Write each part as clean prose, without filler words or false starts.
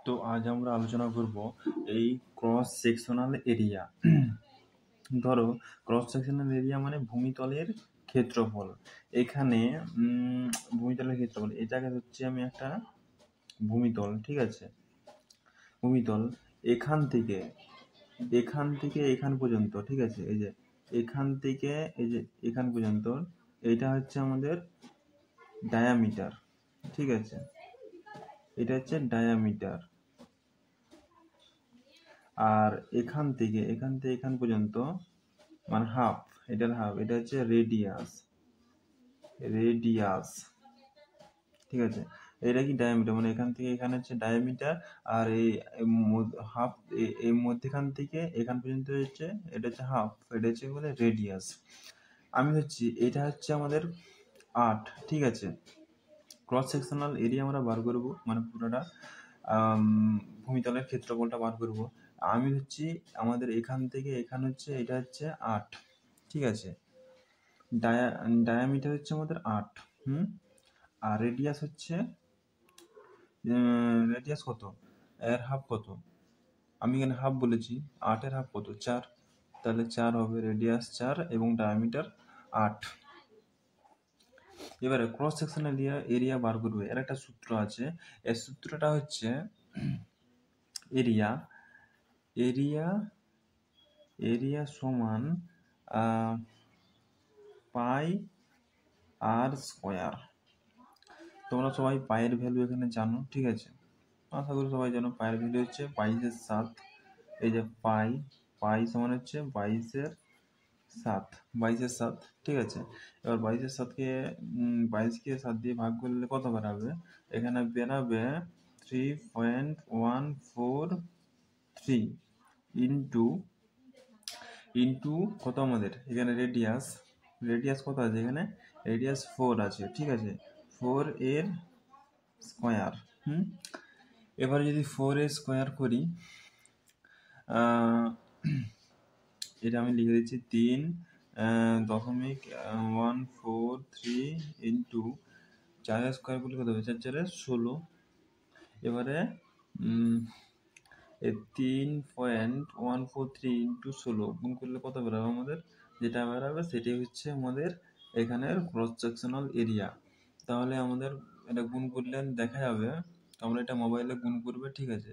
তো আজ আমরা আলোচনা করব এই ক্রস সেকশনাল এরিয়া। ধরো ক্রস সেকশনাল এরিয়া মানে ভূমিতলের ক্ষেত্রফল। এখানে ভূমিতলের ক্ষেত্রফল, এটাকে হচ্ছে আমি একটা ভূমিতল, ঠিক আছে, ভূমিতল এখান থেকে এখান পর্যন্ত, ঠিক আছে, এই যে এখান থেকে এই যে এখান পর্যন্ত, এটা হচ্ছে আমাদের ডায়ামিটার, ঠিক আছে, এটা হচ্ছে ডায়ামিটার। আর এখান থেকে এখান পর্যন্ত মানে হাফ, এটার হাফ, এটা হচ্ছে রেডিয়াস, ঠিক আছে। এটা কি ডায়ামিটার, মানে এখান থেকে এখানে হচ্ছে ডায়ামিটার, আর এই হাফ, এই মধ্যখান থেকে এখান পর্যন্ত হচ্ছে এটা হচ্ছে হাফ, এটা হচ্ছে বলে রেডিয়াস। আমি হচ্ছে এটা হচ্ছে আমাদের 8, ঠিক আছে। ক্রস সেকশনাল এরিয়া আমরা বার করব, মানে পুরোটা ভূমিতলের ক্ষেত্রফলটা বার করব। আমি হচ্ছে আমাদের এখান থেকে এখানে হচ্ছে এটা হচ্ছে 8, ঠিক আছে। ডায়ামিটার হচ্ছে আমাদের 8, আর রেডিয়াস হচ্ছে রেডিয়াস কত, এর হাফ কত, আমি এখানে হাফ বলেছি, 8-এর হাফ কত, 4, তাহলে 4 হবে, রেডিয়াস 4 এবং ডায়ামিটার 8। এবারে ক্রস সেকশনাল এরিয়া বার করবে, এর একটা সূত্র আছে। এর সূত্রটা হচ্ছে এরিয়া সমান পাই আর স্কোয়ার। তোমরা সবাই পায়ের ভ্যালু এখানে জানো, ঠিক আছে, আশা করি সবাই জানো। পায়ের ভ্যালু হচ্ছে 22/7। এই যে পাই সমান হচ্ছে 22/7, ঠিক আছে। এবার 22/7কে 22কে 7 দিয়ে ভাগ করলে কত বেরাবে, এখানে বেরাবে 3.143 ইন্টু কত আমাদের এখানে রেডিয়াস কত আছে, এখানে রেডিয়াস 4 আছে, ঠিক আছে, 4 এর স্কোয়ার। এবার যদি 4 এর স্কোয়ার করি, এটা আমি লিখে দিচ্ছি 3.143 ইন্টু 4 স্কোয়ার করলে কত হবে, 4 16। এবারে 3.143 ইন্টু 16 গুণ করলে কত বেরোবে আমাদের, যেটা বেরোবে সেটাই হচ্ছে আমাদের এখানের ক্রস সেকশনাল এরিয়া। তাহলে আমাদের এটা গুণ করলে দেখা যাবে, তোমরা এটা মোবাইলে গুণ করবে, ঠিক আছে।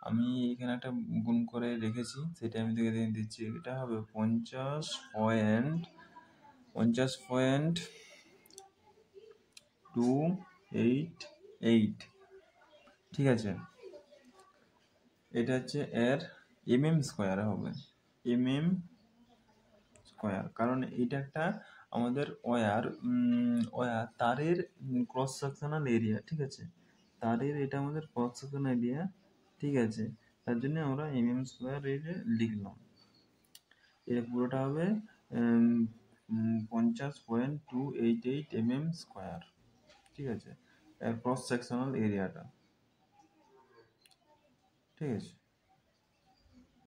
আমি এখানে একটা গুণ করে রেখেছি, সেটা আমি দেখে দিচ্ছি। এটা হবে 50.288, ঠিক আছে। এটা হচ্ছে এর স্কোয়ার হবে, স্কোয়ার, কারণ এটা একটা আমাদের ওয়্যার তারের ক্রস সেকশনাল এরিয়া, ঠিক আছে, তারের এটা আমাদের ক্রস সেকশনাল এরিয়া, ঠিক আছে। তার জন্য আমরা স্কোয়ার লিখলাম। এটা পুরোটা হবে 50.288 স্কোয়ার, ঠিক আছে, এর ক্রস সেকশনাল এরিয়াটা, ঠিক আছে।